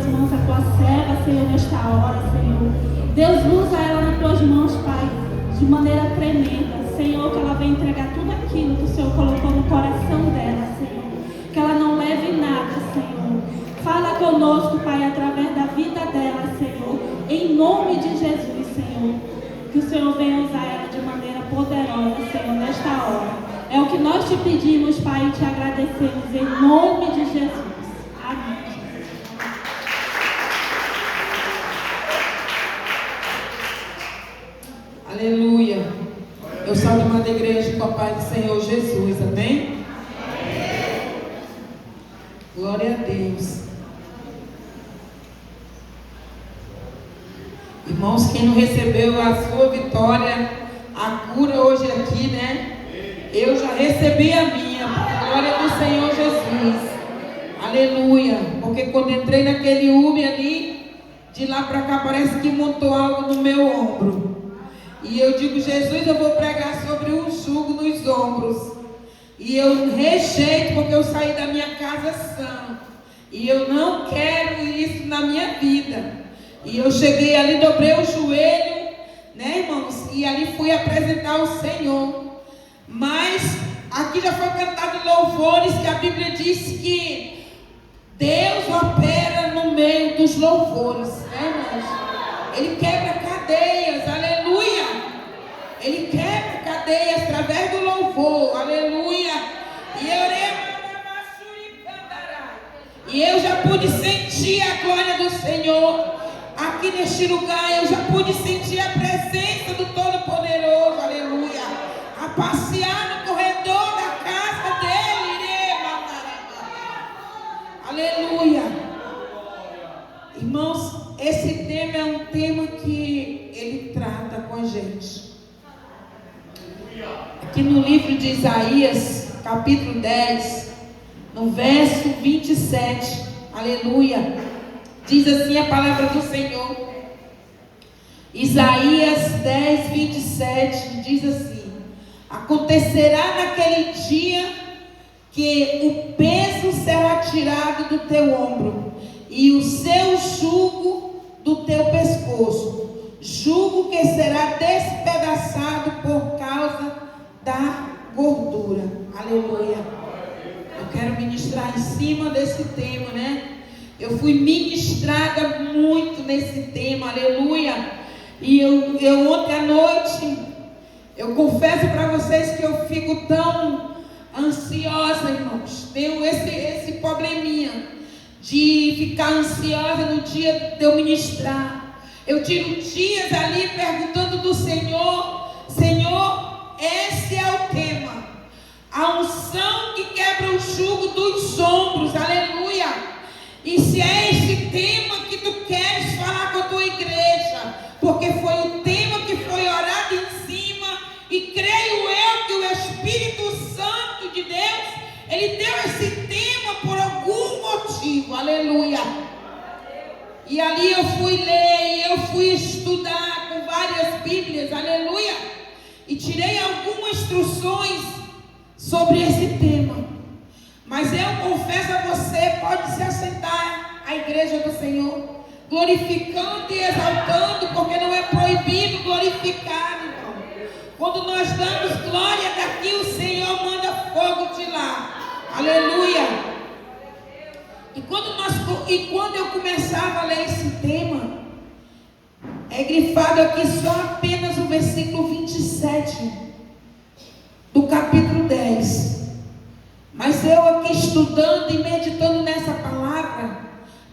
mãos a tua serva, Senhor, nesta hora, Senhor. Deus, usa ela nas tuas mãos, Pai, de maneira tremenda. Senhor, que ela venha entregar tudo aquilo que o Senhor colocou no coração dela, Senhor. Que ela não leve nada, Senhor. Fala conosco, Pai, através da vida dela, Senhor. Em nome de Jesus, Senhor. Que o Senhor venha usar ela de maneira poderosa, Senhor, nesta hora. É o que nós te pedimos, Pai, e te agradecemos em nome de Jesus. Amém. Aleluia. Eu sou de uma igreja com a paz do Senhor Jesus. Amém? Glória a Deus. Irmãos, quem não recebeu a sua vitória, a cura hoje aqui, né? Eu já recebi a minha, glória do Senhor Jesus. Aleluia. Porque quando entrei naquele Uber ali, de lá para cá parece que montou algo no meu ombro. E eu digo, Jesus, eu vou pregar sobre um jugo nos ombros. E eu rejeito, porque eu saí da minha casa sã. E eu não quero isso na minha vida. E eu cheguei ali, dobrei o joelho, né, irmãos? E ali fui apresentar o Senhor. Mas aqui já foi cantado louvores, que a Bíblia diz que Deus opera no meio dos louvores, né, irmãos? Ele quebra cadeias, aleluia. Ele quebra cadeias através do louvor, aleluia. E eu já pude sentir a glória do Senhor. Aqui neste lugar eu já pude sentir a presença do Todo-Poderoso, aleluia. A passear no corredor da casa dele, aleluia. Irmãos, esse tema é um tema que ele trata com a gente. Aqui no livro de Isaías, capítulo 10, no verso 27, aleluia, diz assim a palavra do Senhor. Isaías 10, 27, diz assim: acontecerá naquele dia que o peso será tirado do teu ombro e o seu jugo do teu pescoço, jugo que será despedaçado por causa da gordura. Aleluia. Eu quero ministrar em cima desse tema, né? Eu fui ministrada muito nesse tema, aleluia. E eu ontem à noite, eu confesso para vocês que eu fico tão ansiosa, irmãos. Tenho esse probleminha de ficar ansiosa no dia de eu ministrar. Eu tiro dias ali perguntando do Senhor: Senhor, esse é o tema. A unção que quebra o jugo dos ombros, aleluia. E se é esse tema que tu queres falar com a tua igreja, porque foi o tema que foi orado em cima, e creio eu que o Espírito Santo de Deus, ele deu esse tema por algum motivo, aleluia. E ali eu fui ler, e eu fui estudar com várias Bíblias, aleluia, e tirei algumas instruções sobre esse tema. Mas eu confesso a você, pode se assentar a igreja do Senhor, glorificando e exaltando, porque não é proibido glorificar, irmão. Quando nós damos glória daqui, o Senhor manda fogo de lá, aleluia. E quando eu começava a ler esse tema, é grifado aqui só apenas o versículo 27 do capítulo 10. Mas eu aqui estudando e meditando nessa palavra,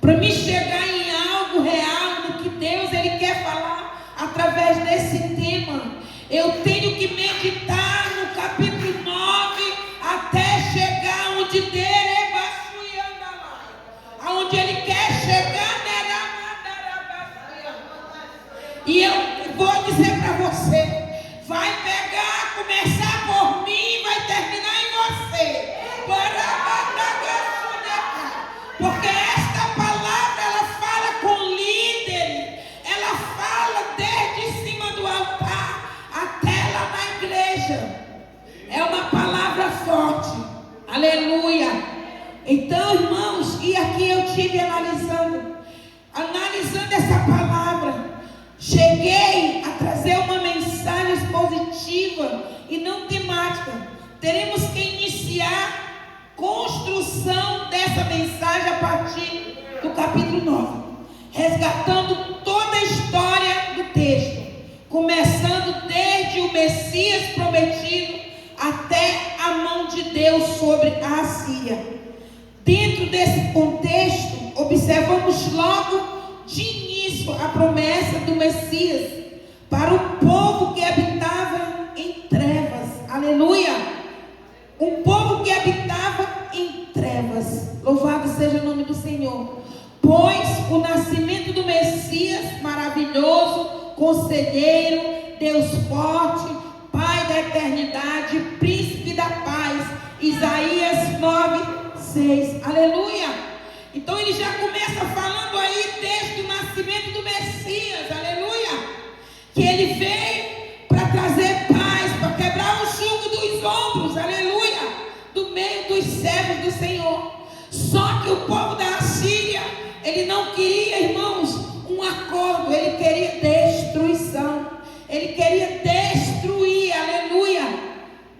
para me chegar em algo real, no que Deus ele quer falar através desse tema, eu tenho que meditar no capítulo 9 até chegar onde aonde ele quer chegar. E eu vou dizer para você, vai pegar, começar por mim e vai terminar em você. Porque esta palavra, ela fala com líderes, ela fala desde cima do altar até lá na igreja. É uma palavra forte, aleluia. Então, irmãos, e aqui eu estive analisando, analisando essa palavra, cheguei a trazer uma mensagem expositiva e não temática. Teremos que iniciar a construção dessa mensagem a partir do capítulo 9, resgatando toda a história do texto, começando desde o Messias prometido até a mão de Deus sobre a Assíria. Dentro desse contexto, observamos logo de início a promessa do Messias para o povo que habitava em trevas. Aleluia! Um povo que habitava em trevas. Louvado seja o nome do Senhor. Pois o nascimento do Messias maravilhoso, conselheiro, Deus forte, Pai da eternidade, príncipe da paz. Isaías 9:6. Aleluia! Então ele já começa falando aí desde o nascimento do Messias. Aleluia! Que ele veio para trazer paz, para quebrar o jugo dos ombros. Aleluia! Do meio dos servos do Senhor. Só que o povo da Assíria, ele não queria, irmãos, um acordo. Ele queria destruição. Ele queria destruir. Aleluia!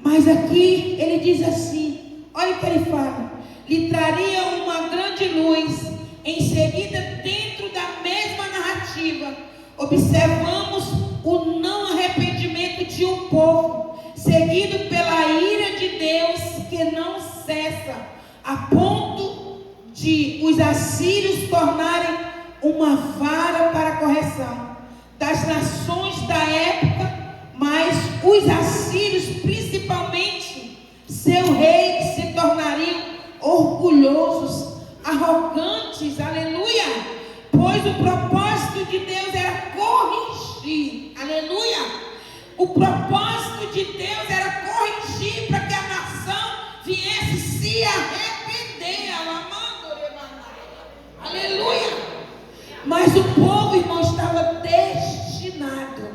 Mas aqui ele diz assim, olha o que ele fala: lhe traria uma grande luz. Em seguida, dentro da mesma narrativa, observamos o não arrependimento de um povo, seguido pela ira de Deus que não cessa, a ponto de os assírios tornarem uma vara para a correção das nações da época. Mas os assírios, principalmente seu rei, se tornariam orgulhosos, arrogantes. Aleluia! Pois o propósito de Deus era corrigir. Aleluia! O propósito de Deus era corrigir para que a nação viesse se arrepender. Aleluia! Mas o povo, irmão, estava destinado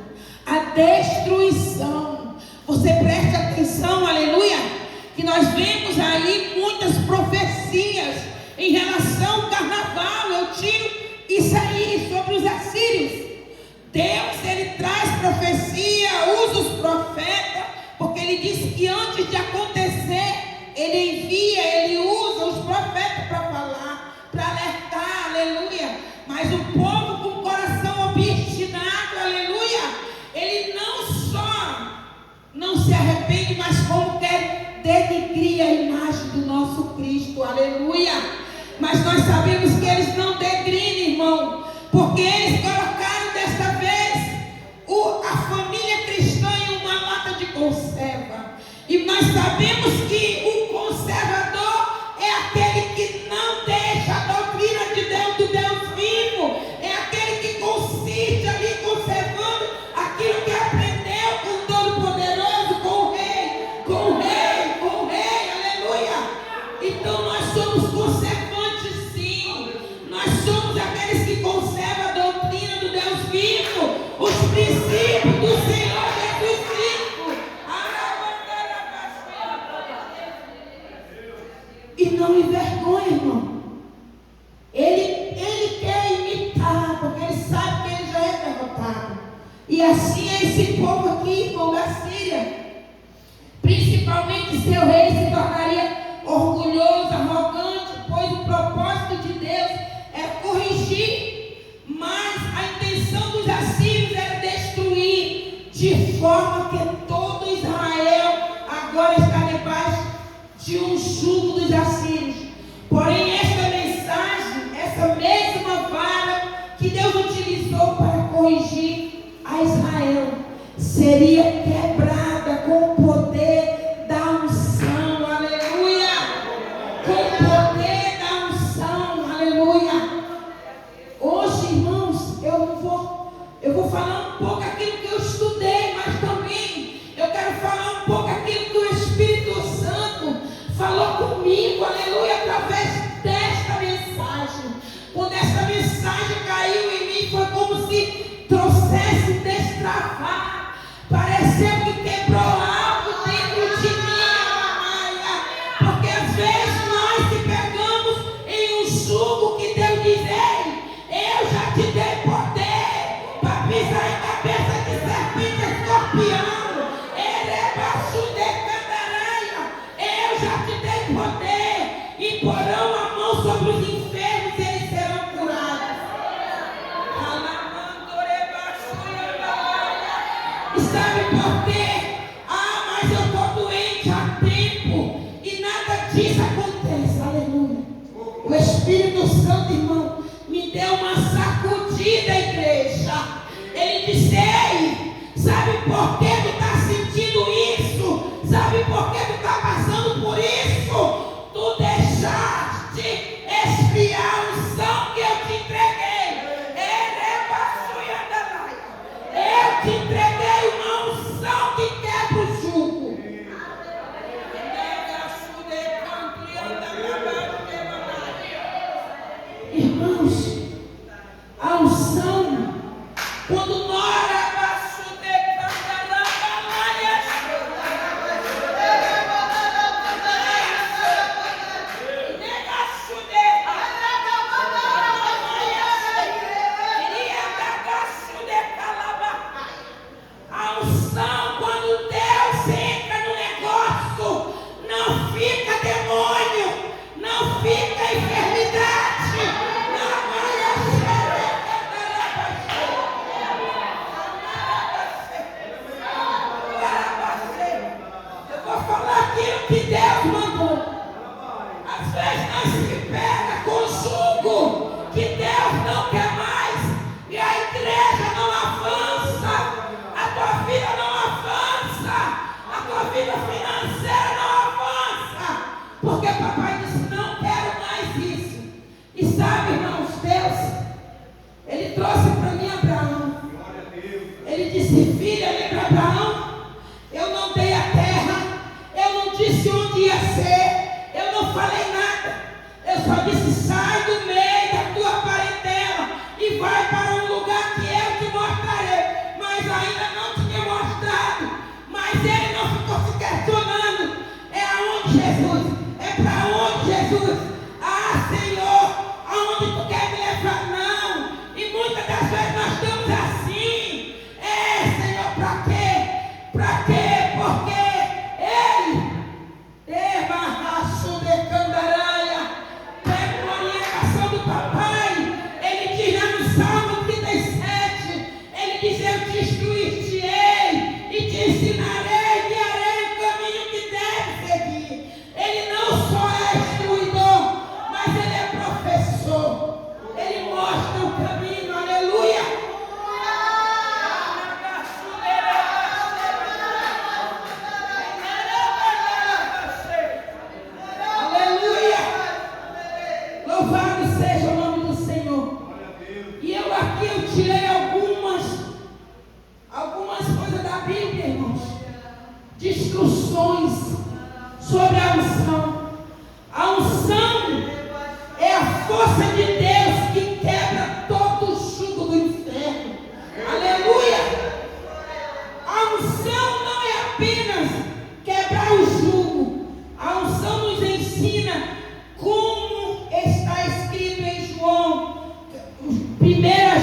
à destruição. Você preste atenção, aleluia, que nós vemos aí muitas profecias em relação ao carnaval. Eu tiro isso aí sobre os assírios. Deus, ele traz profecia, usa os profetas, porque ele disse que antes de acontecer, ele envia, ele usa os profetas para falar, para alertar, aleluia. Mas o povo com o coração obstinado, aleluia, ele não só não se arrepende, mas como quer denigrir a imagem do nosso Cristo, aleluia. Mas nós sabemos que eles não degridem, irmão, porque eles colocaram desta vez a família cristã em uma lata de conserva. E nós sabemos que o conservador é aquele que não deixa a doutrina de Deus, do Deus vivo. É aquele que consiste ali conservando aquilo que aprendeu com o Todo-Poderoso, com o Rei, aleluia. Então nós somos conservantes, sim. Nós somos aqueles que conservam a doutrina do Deus vivo, os princípios do Senhor Jesus Cristo. E não envergonha, irmão. Ele quer imitar, porque ele sabe que ele já é derrotado. E assim é esse povo aqui, irmão, da Síria. Principalmente seu rei se tornaria orgulhoso, arrogante, pois o propósito de Deus é corrigir, mas a intenção dos assírios era destruir, de forma que todo Israel agora está debaixo de um jugo dos assírios. Porém, esta mensagem, essa mesma vara que Deus utilizou para corrigir a Israel, seria quebrada com o poder da unção, aleluia, com o poder da unção, aleluia. Hoje, irmãos, eu vou falar um pouco aquilo que eu estudei, mas também eu quero falar um pouco aquilo que o Espírito Santo falou comigo, aleluia, através desta mensagem. Quando essa mensagem caiu em mim, foi como se trouxesse destravar. Pareceu que quebrou algo dentro de mim, Amaia. Porque às vezes nós se pegamos em um jugo que Deus diz: ei, eu já sobre os enfermos, eles serão curados. E sabe por quê? Ah, mas eu estou doente há tempo e nada disso acontece. Aleluia. O Espírito Santo, irmão, me deu uma sacudida, igreja. Ele disse: ei, sabe por que tu está sentindo isso? Sabe por que tu está passando por isso? Tu deixaste esfriar a unção que eu te entreguei. Eu te entreguei uma unção que quebra o jugo. Irmãos, a unção, quando nora a unção, quando Deus entra no negócio, não fica demônio, não fica enfermidade, não vai eu vou falar aquilo que Deus mandou. Às vezes nós se pega com o jugo que Deus não quer mais e a igreja não avança. A tua vida não avança, a tua vida financeira não avança, porque papai disse: não quero mais isso. E sabe, irmãos, Deus, Ele trouxe para mim Abraão. Ele disse: filha, lembra Abraão? Eu não dei a terra, eu não disse onde ia ser, eu não falei nada, eu só disse: sai do meio da tua parentela e vai para um lugar que eu te mostrarei. Mas ainda não tinha mostrado, mas ele não ficou se questionando: é aonde, Jesus? É para onde, Jesus? Ah, Senhor, aonde tu quer me levar? Não. E muitas das vezes nós estamos assim: é, Senhor, para quê? Para quê? Porque Ele pega uma orientação do papai. Ele diz lá no Salmo 37, ele diz: eu te instruir-te-ei e te ensinarei, guiarei o caminho que deve seguir. Ele não só é instruidor, mas ele é professor. Ele mostra o caminho. Aleluia. Aleluia. Louvado seja o nome do Senhor. E eu tirei algumas coisas da Bíblia, irmãos, de instruções sobre a unção. A unção é a força de Deus que quebra todo o jugo do inferno. Aleluia! A unção não é apenas quebrar o jugo. A unção nos ensina como está escrito em João, 1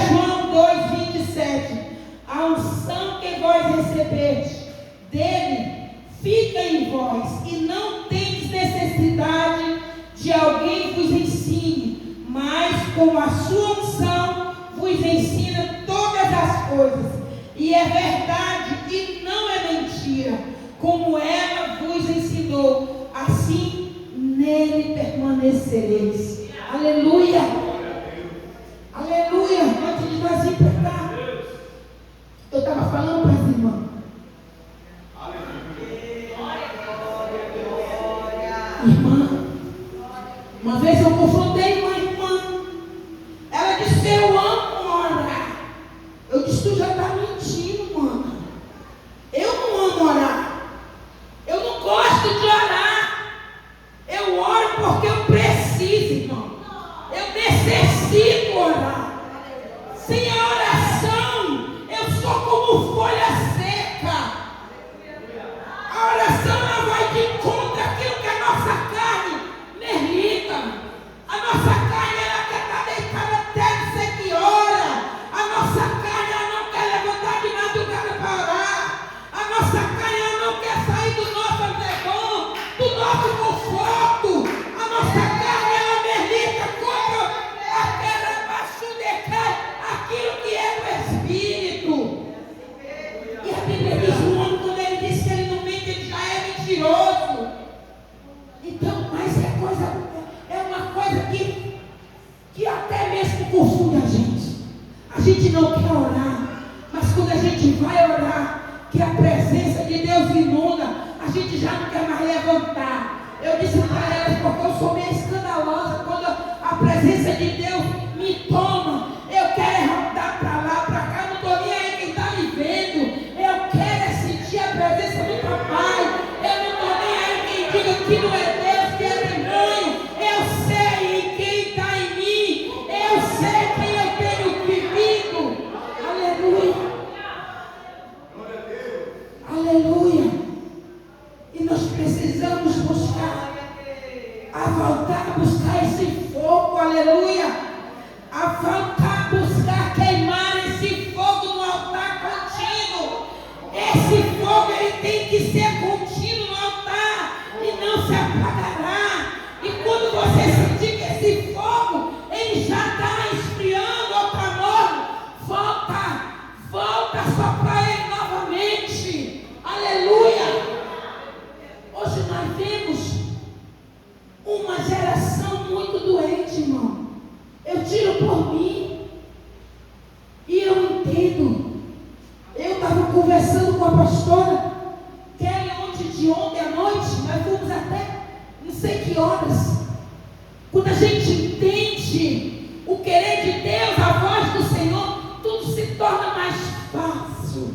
João 2,27. A unção que vós recebeste dele fica em vós, e não tendes necessidade de alguém vos ensine, mas com a sua unção vos ensina todas as coisas, e é verdade e não é mentira, como ela vos ensinou, assim nele permanecereis. Aleluia! Aleluia! Antes de nós ir para cá, eu estava falando para as irmãs. Irmã, uma vez eu confrontei uma irmã. Ela disse: eu amo orar. Eu disse: tu já está mentindo, mano. Eu não amo orar. Eu não gosto de orar. Eu oro porque eu preciso, irmão. Eu necessito orar. Sem a oração, eu sou como folha seca. A oração ela vai de encontro àquilo que a nossa carne merita. A nossa carne ela quer estar deitada até não sei que hora. A nossa carne ela não quer levantar de madrugada para orar. A nossa carne ela não quer sair do nosso alegão, do nosso conforto. A nossa carne ela merita muita gente. A gente não quer orar, mas quando a gente vai orar, que a presença de Deus inunda, a gente já não quer mais levantar. Eu disse para elas, porque eu sou meio escandalosa, quando a presença de Deus me toma, eu quero rodar para lá, para cá, não estou nem aí quem está me vendo. Eu quero sentir a presença do papai. Eu não estou nem aí quem diga que não é Deus, que é demônio. Eu sei quem está em mim. Eu sei quem eu tenho vivido. Aleluia. Aleluia. E nós precisamos buscar, a voltar a buscar esse fogo, aleluia. A voltar a buscar queimar esse fogo no altar contínuo. Esse fogo ele tem que ser contínuo no altar e não se apagará. E quando você sentir que esse fogo ele já está esfriando ou está morno, volta só para ele novamente. Aleluia. Hoje nós vemos uma geração muito doente, irmão. Eu tiro por mim e eu entendo. Eu estava conversando com a pastora Kelly ontem à noite, nós fomos até não sei que horas. Quando a gente entende o querer de Deus, a voz do Senhor, tudo se torna mais fácil.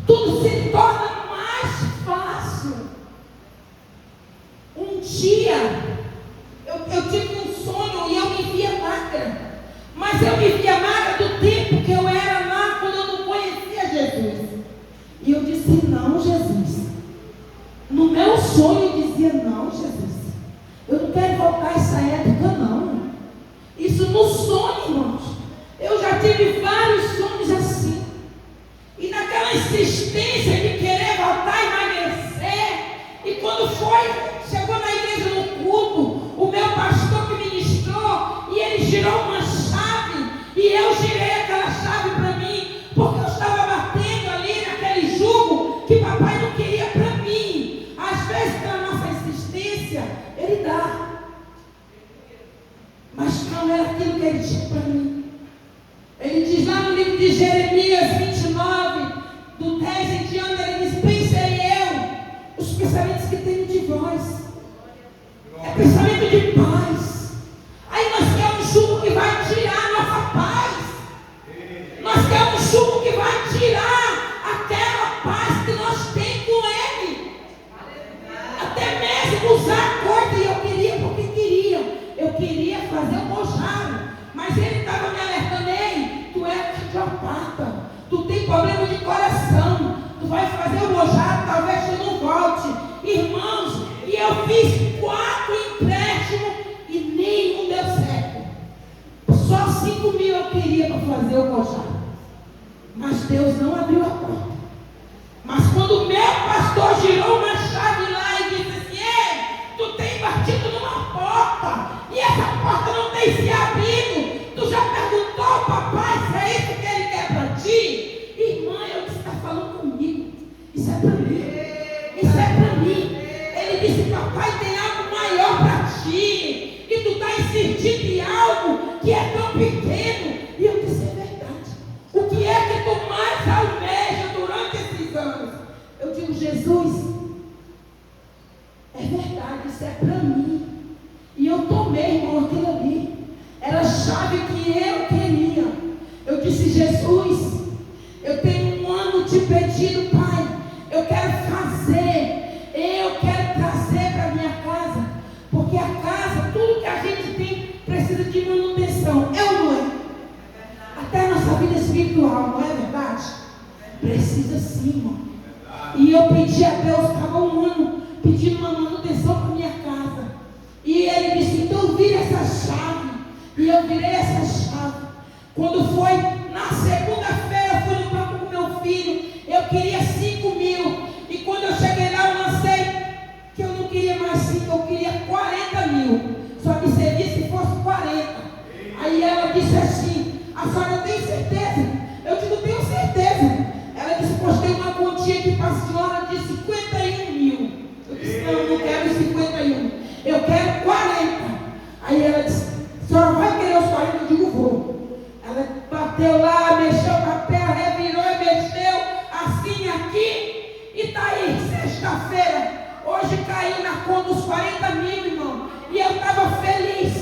Tudo se torna mais fácil. Um dia, eu tive um sonho e eu me via magra. Mas eu me via magra do tempo que eu era lá, quando eu não conhecia Jesus. E eu disse, não, Jesus. No meu sonho eu dizia, não, Jesus. Eu não quero voltar a essa época, não. Isso no sonho, irmãos. Eu já tive vários sonhos assim. E naquela insistência de querer voltar a emagrecer. E quando chegou na igreja no culto, o meu pastor que ministrou, e ele girou uma chave, e eu girei aquela chave para mim, porque eu estava batendo ali naquele jugo que papai não queria para mim. Às vezes, pela nossa insistência, ele dá. Mas não era aquilo que ele tinha para mim. Ele diz lá no livro de Jeremias 29, do 10 em diante, ele diz, pensei eu, os pensamentos que tenho de vós. É pensamento de paz. Aí nós queremos um jugo que vai tirar a nossa paz. Nós queremos um jugo que vai tirar aquela paz que nós temos com Ele. Até mesmo usar coisa, e eu queria porque queria. Eu queria fazer o mojado. Mas ele estava me alertando, ei, tu é psicopata. Tu tem problema de coração. Tu vai fazer o mojado, talvez tu não volte. Irmãos, e eu fiz 4 empréstimos e nenhum deu certo. Só 5 mil eu queria para fazer o mojado. Mas Deus não abriu a porta. Mas quando o meu pastor girou uma chave lá e disse assim, ei, tu tem batido numa porta e essa porta não tem se abrido. Tu já perguntou, papai, se é isso que ele quer para ti? Irmã, eu disse, está falando comigo. Isso é para mim. Isso é para mim. Ele disse, papai, tem algo maior para ti. E tu está insistindo em algo que é tão pequeno. E eu disse, é verdade. O que é que tu mais almeja durante esses anos? Eu digo, Jesus, é verdade, isso é para mim. E eu tomei, irmão, aquilo ali. Era a chave que eu queria. Eu disse, Jesus, eu tenho um ano te pedindo, Pai. Eu quero fazer. Eu quero trazer para minha casa. Porque a casa, tudo que a gente tem, precisa de manutenção. É ou não é? Até a nossa vida espiritual, não é verdade? Precisa sim, irmão. E eu pedi a Deus, estava um ano pedindo uma manutenção para minha casa. E ele disse, então vira essa chave. E eu virei essa chave. Quando foi na segunda-feira, eu fui no banco com meu filho. Eu queria 5 mil. E quando eu cheguei lá, eu lancei que eu não queria mais 5, eu queria 40 mil. Só que você disse que fosse 40. Aí ela disse assim, a senhora tem certeza? Eu digo, tenho certeza. Ela disse, postei uma quantia aqui para a senhora de 51 mil. Eu disse, não, eu não quero 51. Eu quero 40. Aí ela disse, a senhora vai querer os 40? Eu digo, vou. bateu lá, mexeu na terra, revirou e mexeu assim aqui. E está aí, sexta-feira. Hoje caiu na conta dos 40 mil, irmão. E eu estava feliz,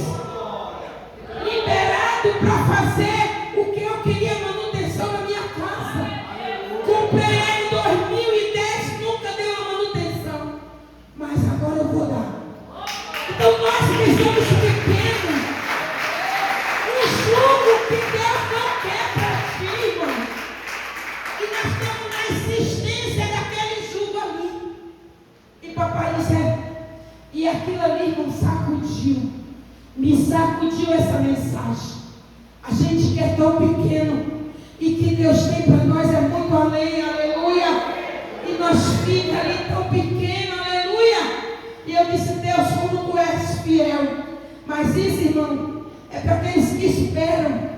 liberado para fazer o que eu queria, manutenção na minha casa. Comprei em 2010, nunca deu a manutenção. Mas agora eu vou dar. Então nós que somos pequenos, o jugo que Deus não quer para ti, irmão. E nós estamos na insistência daquele jugo ali. E papai disse, e aquilo ali, irmão, sacudiu. Me sacudiu essa mensagem. A gente que é tão pequeno e que Deus tem para nós é muito além, aleluia. E nós ficamos ali tão pequenos, aleluia. E eu disse, Deus, como tu és fiel. Mas isso, irmão, é para aqueles que esperam,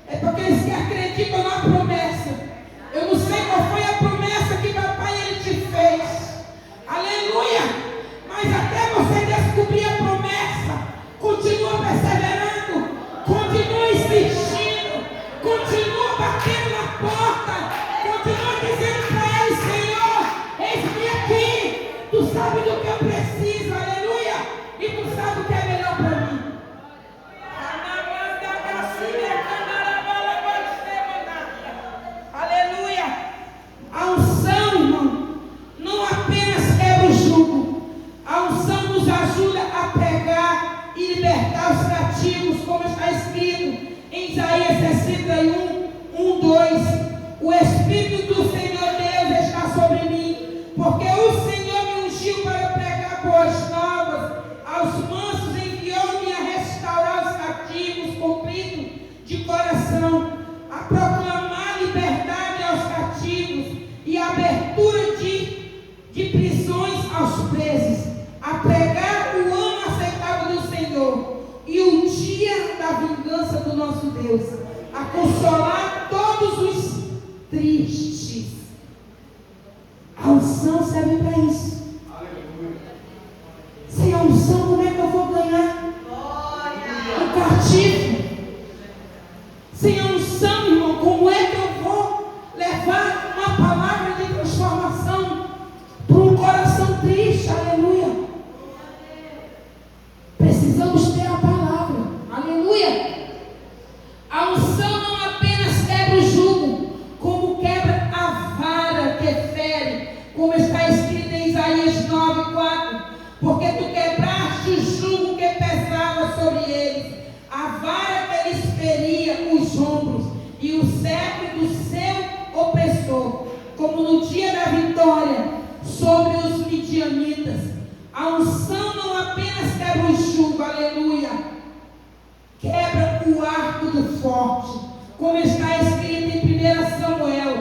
é para aqueles que acreditam na promessa. Eu não sei qual foi a promessa que papai ele te fez, aleluia. Mas até você descobrir a promessa, continua perseverando, continua insistindo, continua batendo na porta, continua dizendo para ele, Senhor, eis-me aqui, tu sabe do que eu preciso, aleluia, e tu sabe o que é melhor para mim. Aleluia. A unção, irmão, não apenas quebra o jugo, a unção nos ajuda a pegar e libertar os cativos, como está escrito em Isaías 61, 1, 2. O Espírito do Senhor Deus está sobre mim, porque o Senhor me ungiu para pregar boas novas aos mansos, enviou-me a restaurar os cativos, compridos de coração, a proclamar liberdade aos cativos e a abertura de prisões aos presos, a pregar o ano aceitável do Senhor e o dia da vingança do nosso Deus, a consolar todos os tristes. A unção serve para isso. Sem a unção, como é que eu vou ganhar o cativo? Sem a unção, irmão, como é que eu vou levar uma palavra de transformação para um coração triste? Aleluia. Precisamos ter a palavra, aleluia. A unção não apenas quebra o jugo, como quebra a vara que fere, como está escrito em Isaías 9:4, porque tu quebraste o jugo que pesava sobre eles, a vara que eles feria os ombros e o cetro do seu opressor, como no dia da vitória sobre os midianitas. A unção não apenas quebra o jugo, aleluia, quebra o arco do forte, como está escrito em 1 Samuel,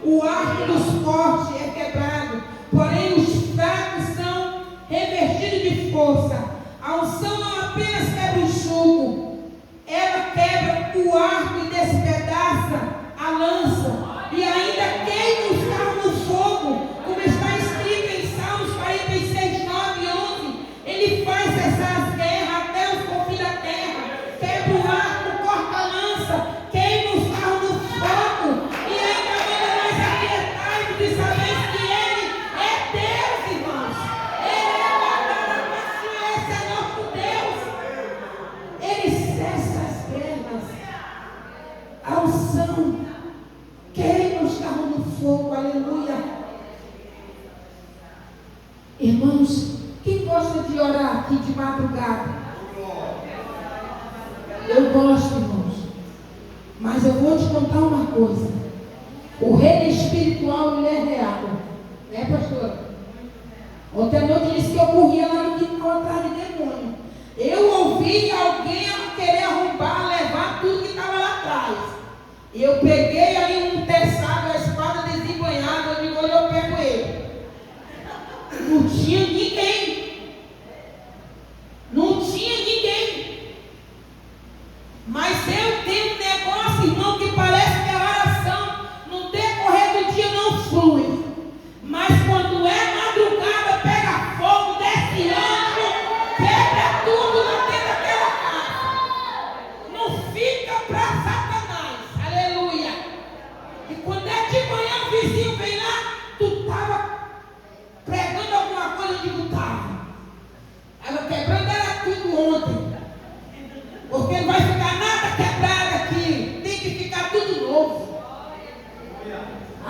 o arco dos fortes é quebrado, porém os fracos são revestidos de força. A unção não apenas quebra o jugo, ela quebra o arco e despedaça a lança, e ainda queima os carros no fogo, como está escrito em Salmos 46, 9 e 11. Ele faz cessar as guerras até os confins da terra, quebra o arco, corta a lança, queima os carros no fogo, e ainda manda nós aquietarmos e sabemos que Ele é Deus, irmãos. Ele é Badaramaçu, esse é nosso Deus. Ele cessa as guerras. A unção queima os carros no fogo, aleluia. Irmãos, quem gosta de orar aqui de madrugada? Eu gosto, irmãos. Mas eu vou te contar uma coisa. O reino espiritual, ele é real. Né, pastor? Ontem à noite disse que eu corria lá no quintal atrás de demônio. Eu ouvi alguém querer arrombar, levar tudo que estava lá atrás. E eu peguei ali um terçado, a espada desembanhada, eu digo, eu pego ele. Não tinha ninguém. Não tinha ninguém. Mas eu tenho um negócio, irmão, que parece que a oração no decorrer do dia não flui. Mas quando é madrugada, pega fogo, desce anjo, quebra tudo lá dentro daquela casa. Não fica para Satanás. Aleluia.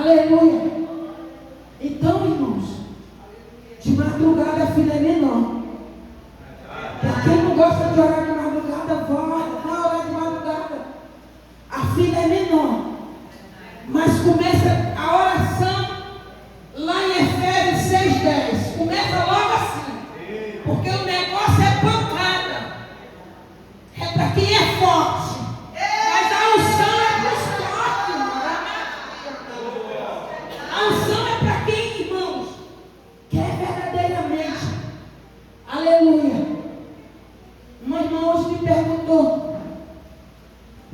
Aleluia. Então, irmãos, de madrugada a fila é menor. Para quem não gosta de orar de madrugada, vai orar de madrugada. A fila é menor. Mas começa a oração lá em Efésios 6:10. Começa logo assim. Porque o negócio é pancada. É para quem é forte. Mas a unção é para os fortes. A unção é para quem, irmãos, quer verdadeiramente. Aleluia. Uma irmã hoje me perguntou: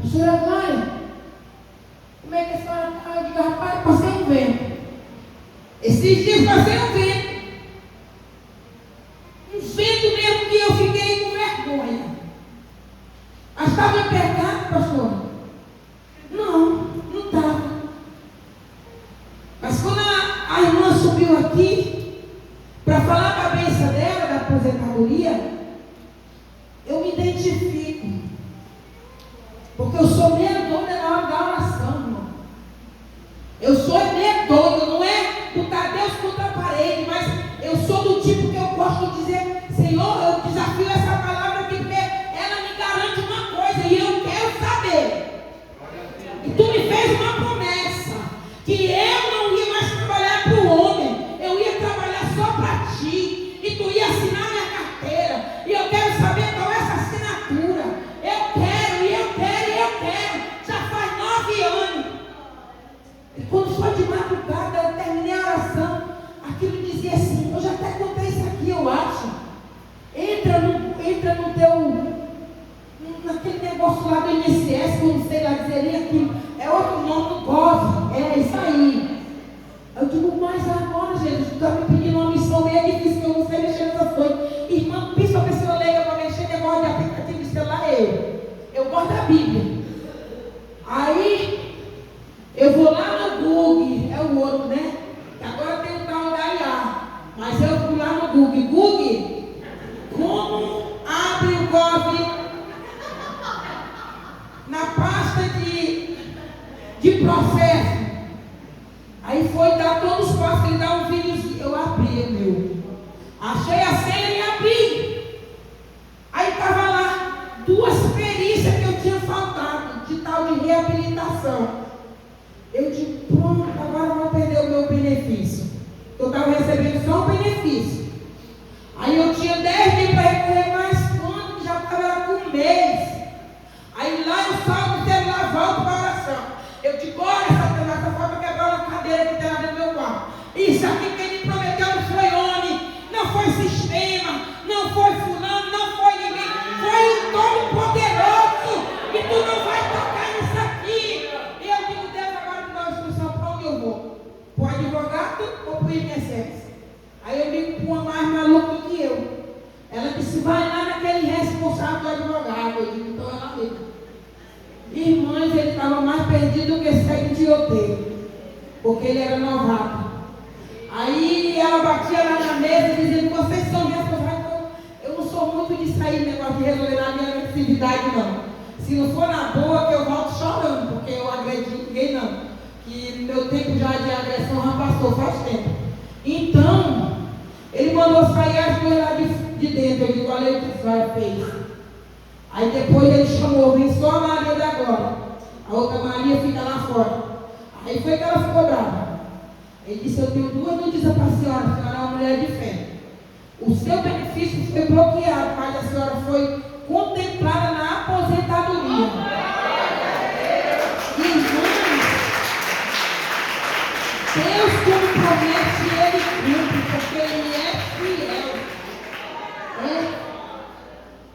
pastora Glória, como é que a senhora está? Eu digo: rapaz, passei um vento. Esses dias passei um vento. Um vento mesmo que eu fiquei com vergonha. Mas estava em pecado, pastor? Não estava. Mas quando a irmã subiu aqui para falar da bênção dela, da aposentadoria, eu me identifico. Porque eu sou meio doida na hora da oração, irmão. Eu sou meio doida, não é botar Deus contra a parede, mas eu sou do tipo que eu gosto de dizer: Senhor, eu desafio essa palavra aqui, porque ela me garante uma coisa e eu quero saber. E tu me fez uma promessa, que eu não ia mais trabalhar para o homem, eu ia trabalhar só para ti, e tu ia assinar minha carteira, e eu quero saber qual é essa assinatura. Eu quero, e eu quero, e eu quero. Já faz 9 anos. E quando foi de madrugada, eu terminei a oração, aquilo dizia assim, eu já até contei isso aqui, eu acho. Entra no teu, naquele negócio lá do INSS, que eu não sei lá dizer aquilo, é outro nome do Gov, é isso aí. Eu digo: mas agora, Jesus, tu está me pedindo uma missão meio difícil, que eu não sei mexer nessas coisas. Irmã, pensa uma pessoa leiga para mexer negócio de aplicativo de celular, eu gosto da Bíblia. Aí, eu vou lá no Google, é o outro, né? Que agora tem o tal da IA. Mas eu fui lá no Google. Google, como abre o Gov na pasta de processo? Aí foi dar todos os passos, ele dá um vídeo, eu abri, meu. Achei a senha e abri. Aí estava lá 2 perícias que eu tinha faltado, de tal de reabilitação. Eu digo: pronto, agora eu vou perder o meu benefício. Eu estava recebendo só o benefício. Aí eu tinha 10 dias para recorrer, mais quando já estava com um mês. Aí lá eu salgo o celular, volto para a oração. Eu digo: olha, essa falta quebrar uma cadeira que tem lá dentro do meu quarto. Isso aqui quem me prometeu não foi homem, não foi sistema, não foi fulano, não foi ninguém. Foi o Todo-Poderoso. E tu não vai tocar nisso aqui. E eu digo: Deus, agora me dá uma instrução para onde eu vou. Para o advogado ou para o INSS? Aí eu digo para uma mais maluca do que eu. Ela disse: vai lá naquele responsável do advogado. Eu digo: então ela mesmo. Irmãs, ele estava mais perdido do que cego de tiroteio, porque ele era novato. Aí ela batia lá na mesa dizendo: vocês são responsáveis. Eu não sou muito de sair negócio de resolver na minha agressividade, não. Se não for na boa, que eu volto chorando, porque eu agredi ninguém, não. Que meu tempo já de agressão já passou, faz tempo. Então, ele mandou sair as 2 lá de dentro. Eu digo: olha o que a senhora fez. Aí depois ele chamou: vem só a Maria da agora. A outra Maria fica lá fora. Aí foi que ela ficou brava. Ele disse: eu tenho 2 notícias para a senhora é uma mulher de fé. O seu benefício foi bloqueado, mas a senhora foi contemplada na aposentadoria. Irmãos, Deus, quando promete, Ele cumpre, porque Ele é fiel.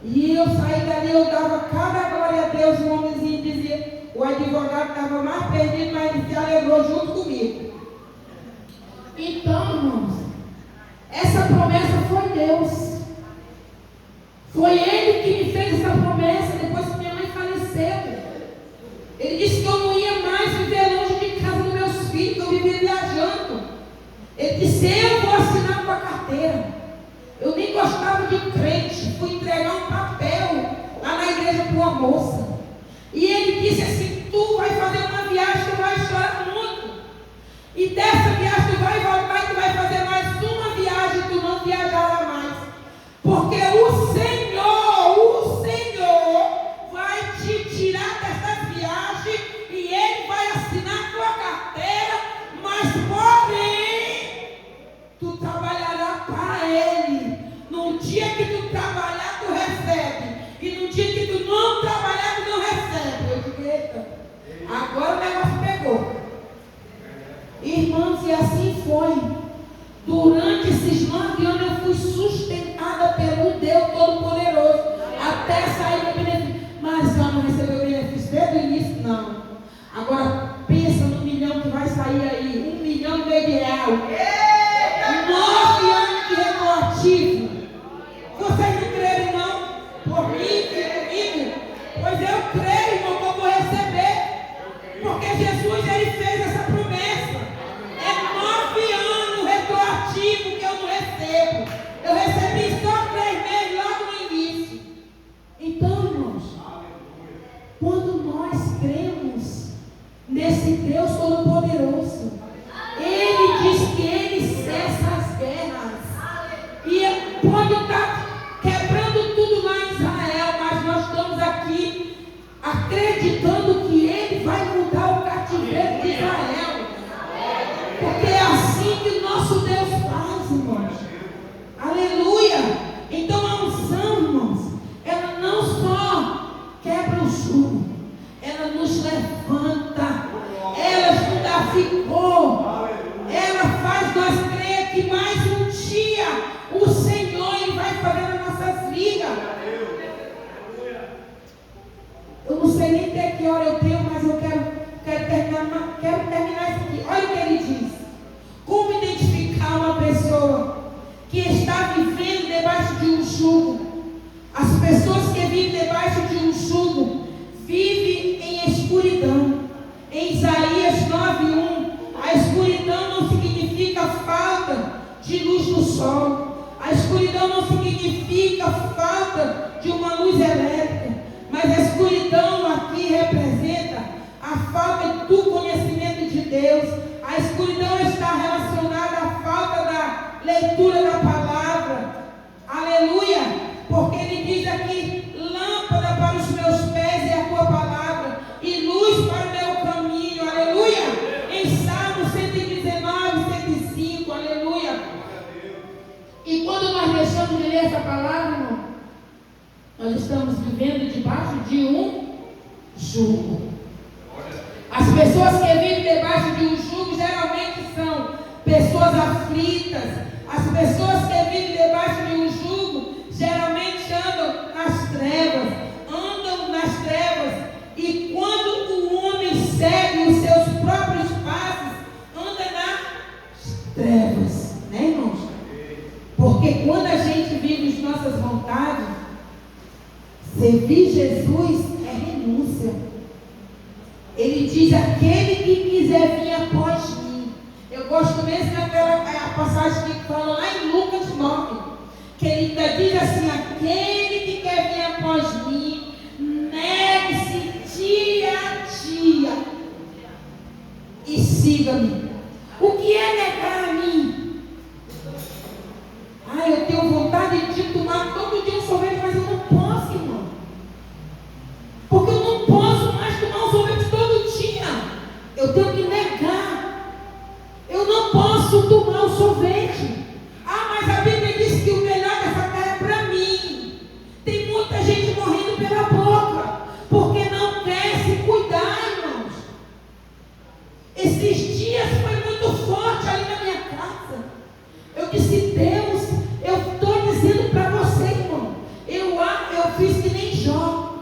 E eu saí dali, eu dava cada glória a Deus. O homenzinho dizia: o advogado estava mais perdido, mas ele se alegrou junto comigo. Então, irmãos, essa promessa foi Deus. Foi Ele que me fez essa promessa depois que minha mãe faleceu. Ele disse que eu não ia mais viver longe de casa dos meus filhos, que eu vivia viajando. Ele disse: eu vou assinar com a carteira. Eu nem gostava de crente, fui entregar um papel lá na igreja para uma moça. E ele disse assim: tu vai fazer uma viagem, tu vai chorar muito. dessa viagem tu vai voltar e tu vai fazer mais uma viagem, tu não viajará mais. Porque o Senhor vai te tirar dessa viagem e Ele vai assinar a tua carteira, mas porém, tu trabalhará para Ele. No dia que tu trabalhar, tu recebe. E no dia que tu não trabalhar, tu não recebe. Eu digo, eita, agora o negócio pegou. Irmãos, e assim foi. Durante esses 9 anos eu fui sustentada pelo Deus Todo-Poderoso. Até sair do benefício. Mas eu não recebi o benefício desde o início, não. Agora pensa no milhão que vai sair aí. 1,5 milhão de real. 9 anos de retroativo. Vocês não creem, não? Por mim, comigo? Pois eu creio, irmão, que eu vou receber. Porque Jesus, Ele fez essa promessa. É 9 anos retroativo que eu não recebo. Eu recebi só 3 meses logo no início. Então, irmãos, quando nós cremos nesse Deus Todo-Poderoso, Ele diz que Ele cessa as guerras. E pode estar quebrando tudo lá em Israel, mas nós estamos aqui acreditando que Ele vai mudar o cativeiro de Israel. Porque é assim que o nosso Deus faz, irmãos. Aleluia! Então a unção, irmãos, ela não só quebra o jugo, ela nos levanta, ela nos ficou, ela faz nós crer que mais um dia o Senhor Ele vai fazer nas nossas vidas. Eu não sei nem até que hora eu tenho, mas eu quero terminar isso aqui. Olha o que ele diz. Como identificar uma pessoa que está vivendo debaixo de um jugo? As pessoas que vivem debaixo de um jugo vivem em escuridão. Em Isaías 9:1, a escuridão não significa falta de luz do sol. A escuridão não significa falta de uma luz elétrica. Mas a escuridão aqui representa a falta do conhecimento de Deus. A escuridão está relacionada à falta da leitura da palavra. Aleluia! Porque ele diz aqui, lâmpada para os meus pés é a tua palavra e luz para o meu caminho. Aleluia! Em Salmo 119, 105. Aleluia! E quando nós deixamos de ler essa palavra, irmão, nós estamos vivendo debaixo de um jugo. As pessoas que vivem debaixo de um jugo geralmente são pessoas aflitas. As pessoas que vivem debaixo de um jugo geralmente andam nas trevas. E quando o homem segue os seus próprios passos, anda nas trevas. Né, irmãos? Porque quando a gente vive as nossas vontades, servir Jesus é renúncia. Ele diz, aquele que quiser vir após mim. Eu gosto mesmo daquela passagem que fala lá em Lucas 9, que ele ainda diz assim, aquele que quer vir após mim, negue-se dia a dia e siga-me. O que é negar a mim? Eu tenho vontade de tomar todo dia um sorvete, mas eu não posso, irmão. Porque eu não posso mais tomar um sorvete todo dia. Eu tenho que negar. Eu não posso tomar um sorvete. Mas a Bíblia diz que o melhor dessa terra é para mim. Tem muita gente morrendo pela boca, porque não quer se cuidar, irmãos. Esses dias foi muito forte ali na minha casa. Eu disse, Deus, eu estou dizendo para você, irmão. Eu fiz que nem Jó.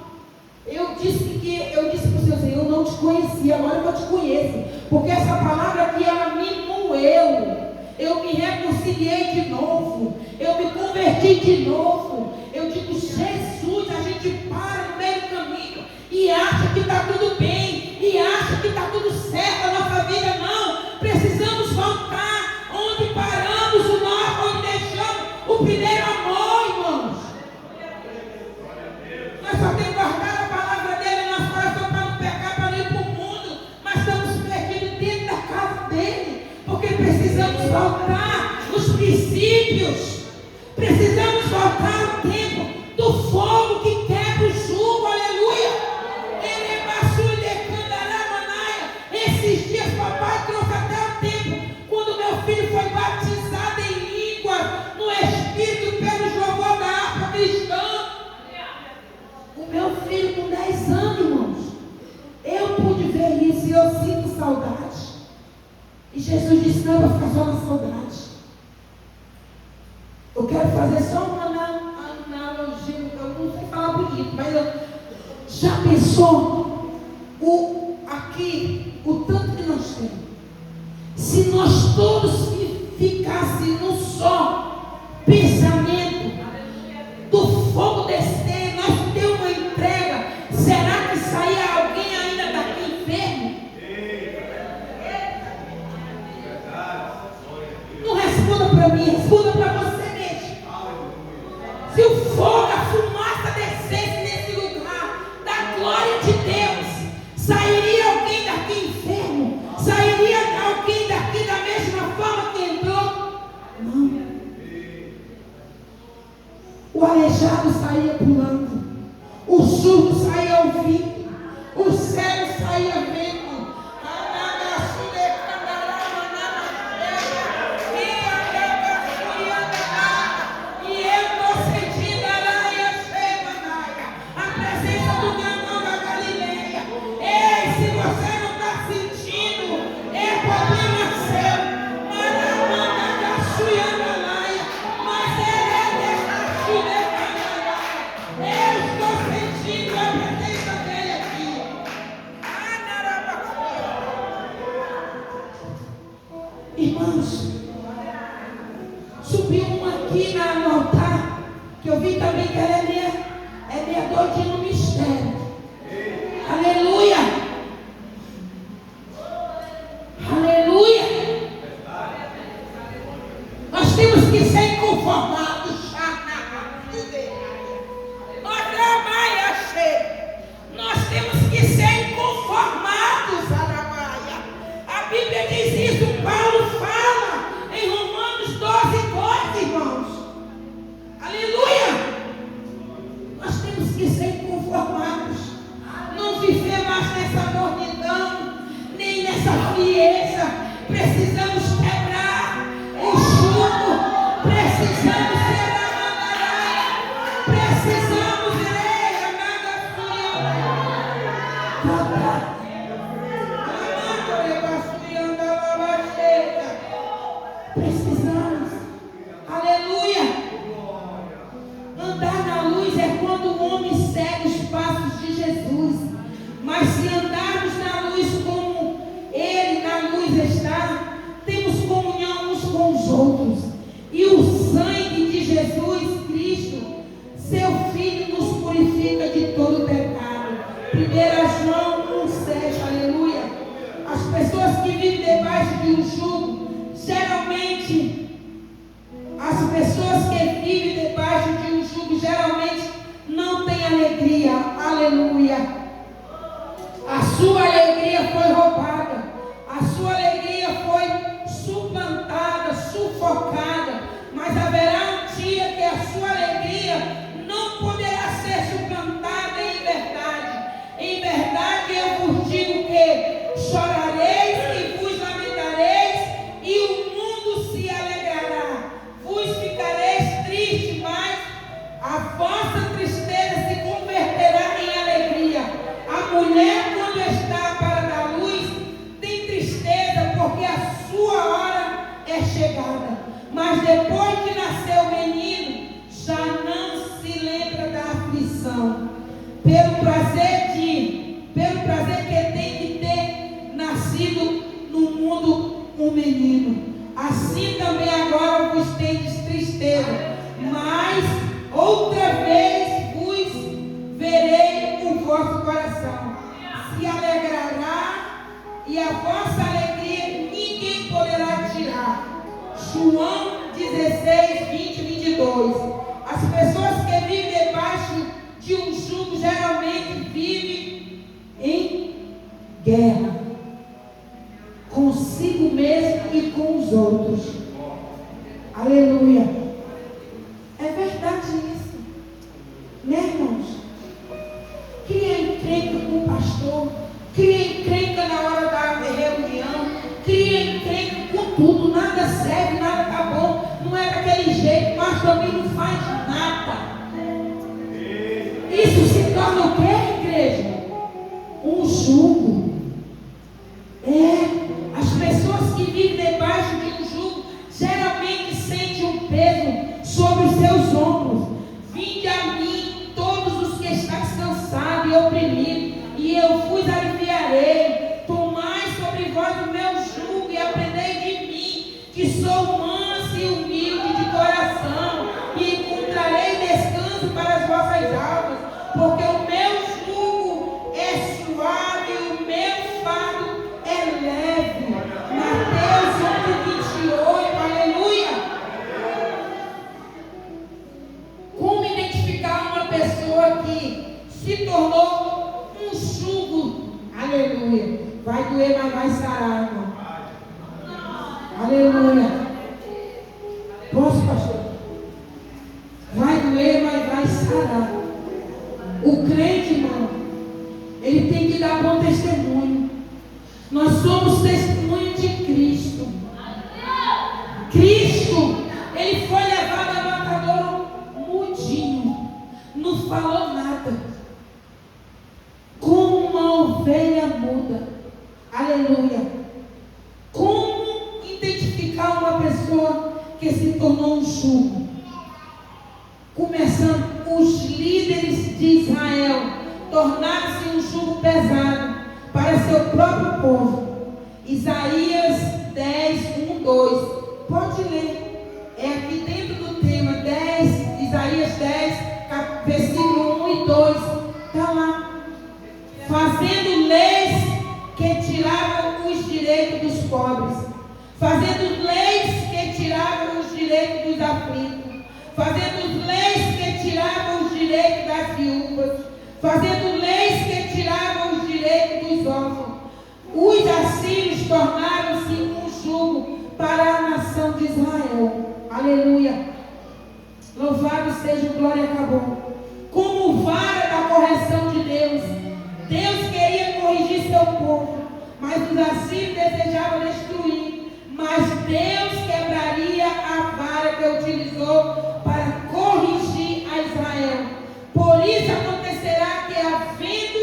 Eu disse para o Senhor, eu não te conhecia, agora eu te conheço. Porque essa palavra aqui, ela me moeu. Eu me reconciliei de novo. Eu me converti de novo. Eu digo, Jesus, a gente para no meio do caminho e acha que está tudo bem. E acha que está tudo certo na nossa vida. Não. Precisamos voltar onde paramos onde deixamos o primeiro amor, irmãos. Nós só temos guardado a palavra dele no nosso coração para não pecar, para não ir para o mundo. Mas estamos perdidos dentro da casa dele. desânimo, irmãos. Eu pude ver isso e eu sinto saudade. E Jesus disse, não, eu vou ficar só na saudade. Eu quero fazer só uma analogia, eu não sei falar bonito, mas já pensou aqui o tanto que nós temos? Se nós todos ficássemos num só pensamento, do fogo descer, nós temos uma entrega, será que saía alguém ainda daqui enfermo? Não responda para mim, responda para você mesmo. Se o fogo, a fumaça descesse nesse lugar, da glória de Deus, sairia alguém daqui enfermo? Sairia alguém daqui da mesma forma que entrou? Não. O aleijado saía pulando, o surdo saía ouvindo, o cego saía vendo. Irmãos, subiu uma aqui no altar, que eu vi também que ela é minha doidinha no mistério. Aleluia! Aleluia! Nós temos que ser inconformados. Nós temos que ser inconformados. A Bíblia diz isso, Paulo fala em Romanos 12:2, irmãos. Aleluia! Nós temos que ser inconformados. Não viver mais nessa mornidão, nem nessa frieza. Precisamos quebrar o jugo. Precisamos ser a precisamos ler a precisamos, aleluia. Andar na luz é quando o homem segue os passos de Jesus. Mas se andarmos na luz como Ele na luz está, temos comunhão uns com os outros. E o sangue de Jesus Cristo, seu Filho, nos purifica de todo pecado. 1 João 1,7, aleluia. As pessoas que vivem debaixo de um jugo, geralmente, as pessoas que vivem debaixo de um jugo, geralmente não têm alegria, aleluia. A sua alegria foi roubada, a sua alegria foi suplantada, sufocada, mas haverá um dia que a sua alegria não poderá ser suplantada em verdade. Em verdade eu vos digo que chorareis e vos lamentareis, e o mundo se alegrará. Vos ficareis tristes, mas a vossa tristeza se converterá em alegria. A mulher, quando está para dar luz, tem tristeza, porque a sua hora é chegada. Mas depois que nasceu o menino, já não se lembra da aflição, pelo prazer que tem de ter nascido no mundo um menino. Assim também agora vos tendes tristeza, mas outra vez vos verei, o vosso coração se alegrará, e a vossa alegria ninguém poderá tirar. João 16, 20 e 22. As pessoas que vivem debaixo de um jugo geralmente vivem em guerra consigo mesmo e com os outros. Aleluia. É verdade isso, né, irmãos? Cria encrenca com o pastor, cria encrenca na hora da reunião, cria encrenca com tudo, nada serve, nada tá bom, não é daquele jeito, mas também não faz nada. Isso se torna o quê, igreja? Aleluia. Vai doer, mas vai sarar, irmão. Aleluia. Posso, pastor? Vai doer, mas vai sarar. O crente, irmão, ele tem que dar bom testemunho. Nós somos testemunho de Cristo. Cristo, ele foi levado a matadouro mudinho. Não falou nada. Como uma ovelha muda. Aleluia. Como identificar uma pessoa que se tornou um jugo? Começando, os líderes de Israel tornaram-se um jugo pesado para seu próprio povo. Isaías 10, 1, 2. Pode ler. É aqui dentro do tema 10, Isaías 10, versículo 1 e 2. Está lá. Fazendo leis que tiravam os direitos dos pobres. Fazendo leis que tiravam os direitos dos aflitos. Fazendo leis que tiravam os direitos das viúvas. Fazendo leis que tiravam os direitos dos órfãos. Os assírios tornaram-se um jugo para a nação de Israel. Aleluia. Louvado seja o glória acabou. Como vara da correção de Deus, Deus queria corrigir seu povo, mas os assírios desejavam destruir. Mas Deus quebraria a vara que utilizou para corrigir a Israel. Por isso acontecerá que, havendo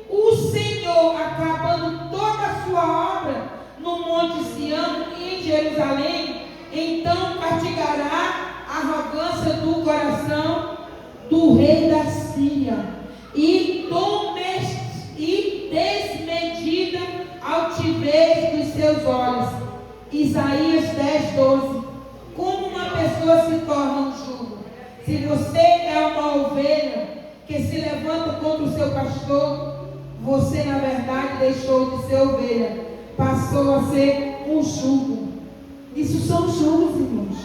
o Senhor acabando toda a sua obra no Monte Sião e em Jerusalém, então castigará a arrogância do coração do rei da Síria e desmedida altivez dos seus olhos. Isaías 10, 12. Como uma pessoa se torna um jugo? Se você é uma ovelha que se levanta contra o seu pastor, você na verdade deixou de ser ovelha, passou a ser um jugo. Isso são jugos, irmãos.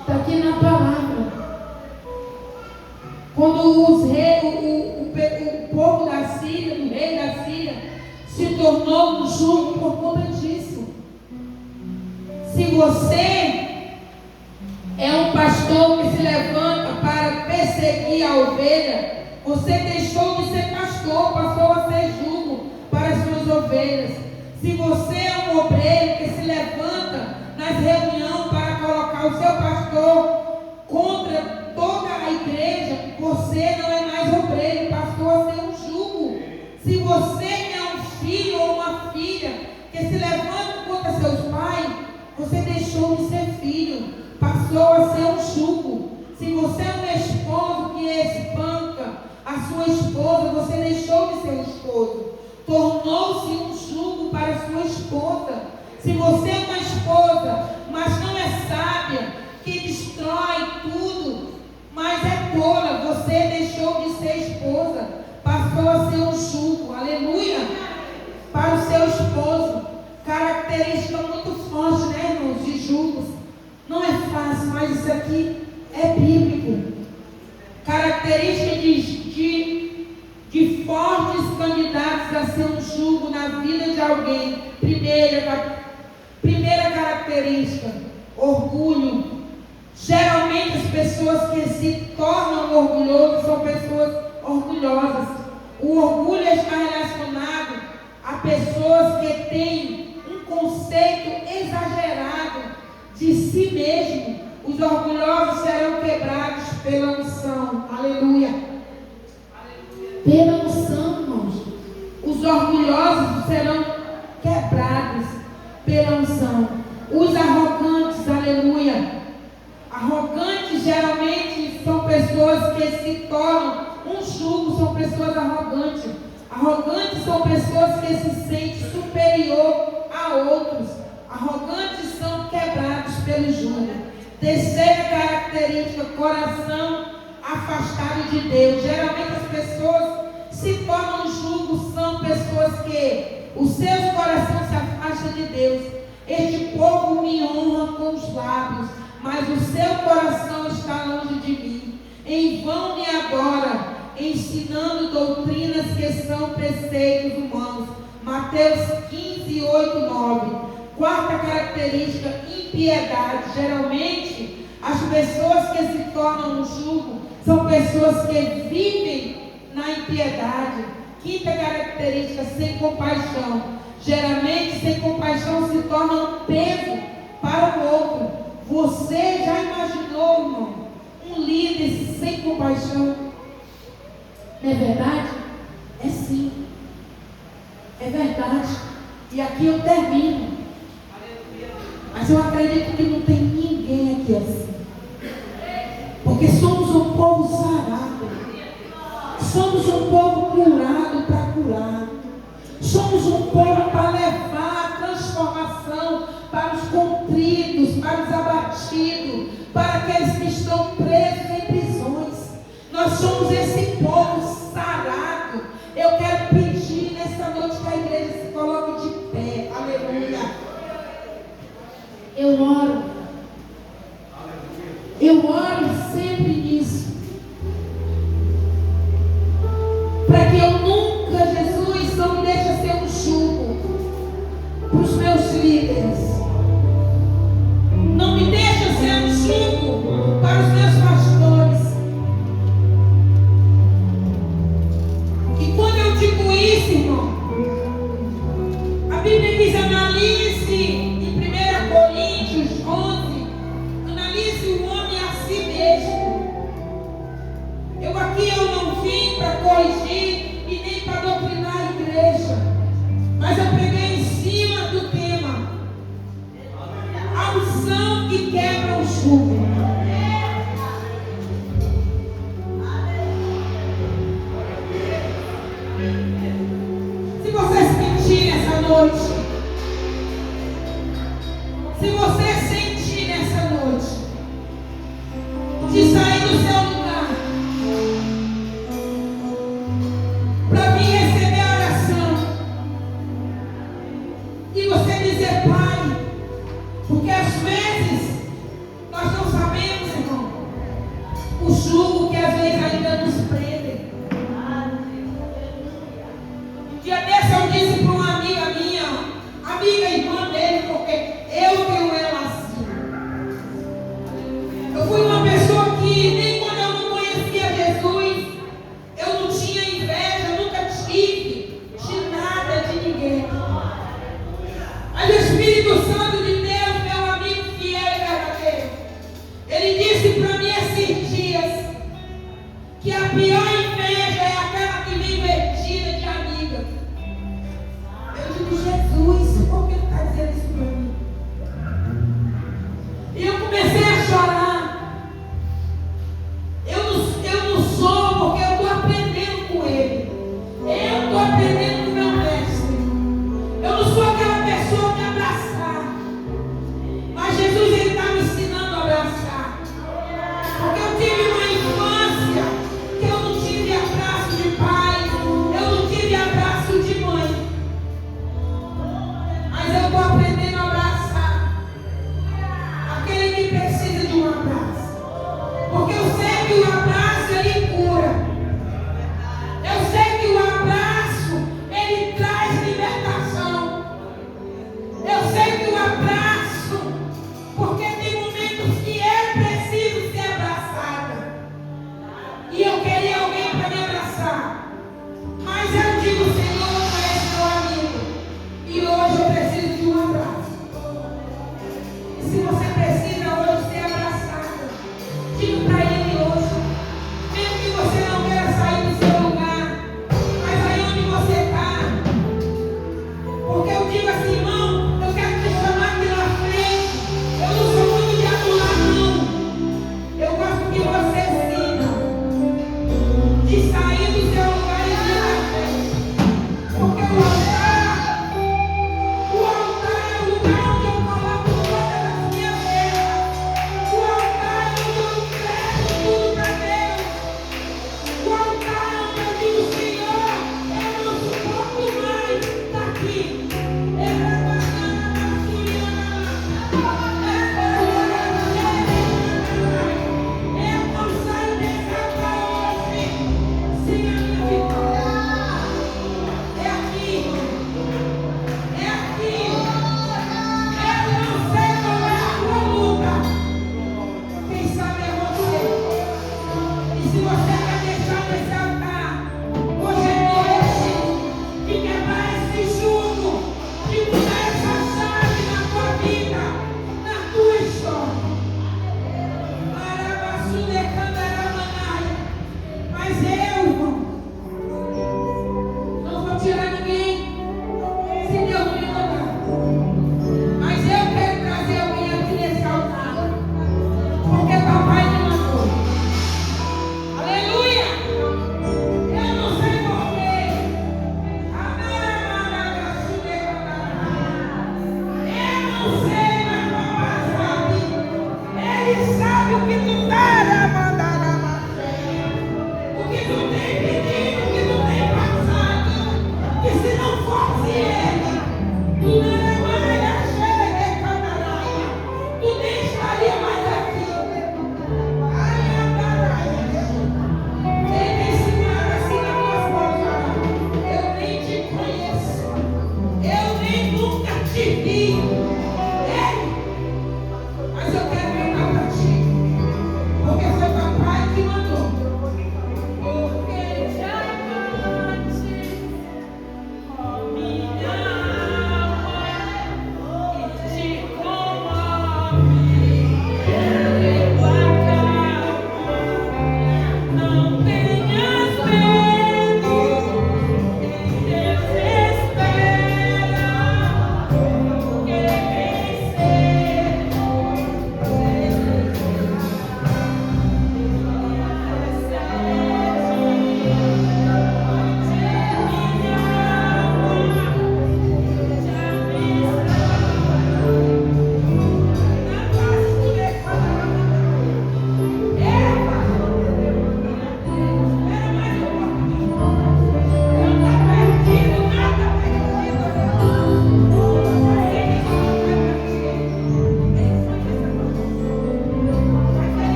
Está aqui na palavra. Quando o povo da Síria, do rei da Síria, se tornou um jugo por conta disso. Se você é um pastor que se levanta para perseguir a ovelha, você deixou de ser pastor, passou a ser jugo para as suas ovelhas. Se você é um obreiro que se levanta nas reuniões para colocar o seu pastor contra toda a igreja, você não é mais obreiro, passou a ser um jugo. Se você é um filho ou uma filha que se levanta contra seus pais, você deixou de ser filho, passou a ser um jugo. Se você é um esposo que espanca a sua esposa, você deixou de ser um esposo, tornou-se um jugo para a sua esposa. Se você é uma esposa, mas não é sábia, que destrói tudo, mas é tola, você deixou de ser esposa, passou a ser um jugo. Aleluia. Para o seu esposo. Característica muito forte, né, irmãos, de jugos. Não é fácil, mas isso aqui é bíblico. Característica de fortes candidatos a ser um jugo na vida de alguém. Primeira característica, orgulho. Geralmente as pessoas que se tornam orgulhosas são pessoas orgulhosas. O orgulho está relacionado a pessoas que têm um conceito exagerado de si mesmo. Os orgulhosos serão quebrados pela unção. Aleluia. Pela unção, irmãos. Os orgulhosos serão quebrados pela unção. Os arrogantes, aleluia. Arrogantes geralmente são pessoas que se tornam um jugo, são pessoas arrogantes. Arrogantes são pessoas que se sentem superior a outros. Arrogantes são quebrados pelo jugo. Terceira característica, coração afastado de Deus. Geralmente as pessoas se tornam jugo, são pessoas que os seus corações se afastam de Deus. Este povo me honra com os lábios, mas o seu coração está longe de mim. Em vão me adora, ensinando doutrinas que são preceitos humanos. Mateus 15, 8, 9. Quarta característica, impiedade. Geralmente, as pessoas que se tornam um jugo são pessoas que vivem na impiedade. Quinta característica, sem compaixão. Geralmente, sem compaixão se torna um peso para o outro. Você já imaginou, irmão, um líder sem compaixão? Não é verdade? É sim. É verdade. E aqui eu termino. Mas eu acredito que não tem ninguém aqui assim. Porque somos um povo sarado. Somos um povo curado para curar. Somos um povo para levar a transformação para os contritos, para os abatidos, para aqueles que estão presos em prisões. Nós somos esse povo sarado. Eu quero pedir nessa noite que a igreja se coloque de pé. Aleluia. Eu oro. Eu oro sempre nisso. Para que eu nunca, Jesus, não me deixe ser um jugo para os meus líderes. Não me deixe ser um jugo para os meus pastores. E quando eu digo isso, irmão, a Bíblia diz: analise em 1 Coríntios 11, analise o homem a si mesmo. Eu não vim para corrigir e nem para doutrinar a igreja, mas eu peguei em cima do tema: a unção que quebra o jugo. Se você sentir nessa noite, se você sentir nessa noite, de sair do seu lugar para vir receber a oração, e você dizer: Pai, porque às vezes nós não sabemos, irmão, o jugo que às vezes ainda nos prende. Um dia desse eu disse para uma amiga minha, amiga irmã dele, porque eu tenho ela assim. Eu fui uma pessoa que nem quando eu não conhecia Jesus, eu não tinha inveja, eu nunca tive de nada de ninguém. Mas o Espírito Santo de Deus, meu amigo fiel e verdadeiro, ele disse para mim esses dias que a pior inveja é aquela que vem vestida de amiga. Eu digo: Jesus, por que ele está dizendo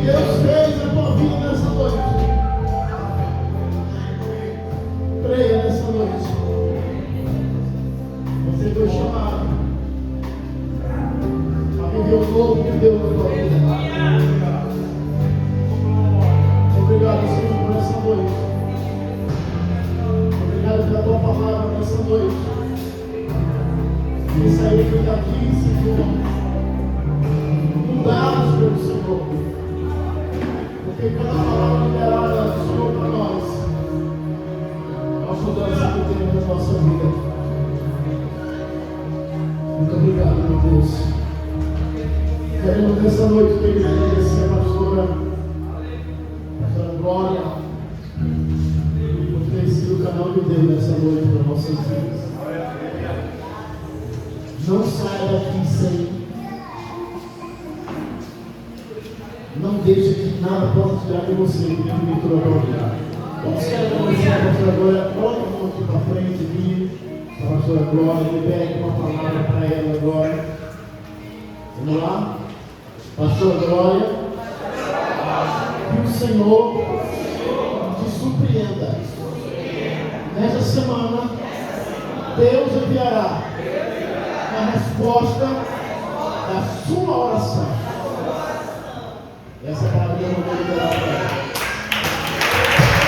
Deus fez na tua vida nessa noite. Creia nessa noite. Você foi chamado a viver o novo que Deus na tua vida. Obrigado, Senhor, por essa noite. Obrigado pela tua palavra nessa noite. E sair daqui, Senhor, mudados pelo Senhor. Porque cada palavra liberada do Senhor para nós, nós mudança que temos na nossa vida. Muito obrigado, meu Deus. Queremos nessa noite pedir agradecer a pastora Glória por ter sido o canal de Deus nessa noite para nossas vidas. Não saia daqui sem. Não deixe que nada possa tirar de você o que o Vitor adora. Vamos querer agradecer a pastora Glória. Coloque a mão aqui para frente aqui. A pastora Glória, libere uma palavra para ela agora. Vamos lá? Pastora Glória. Que o Senhor te surpreenda. Nessa semana, Deus enviará a resposta da sua oração. Essa palavra eu vou liberar para ela.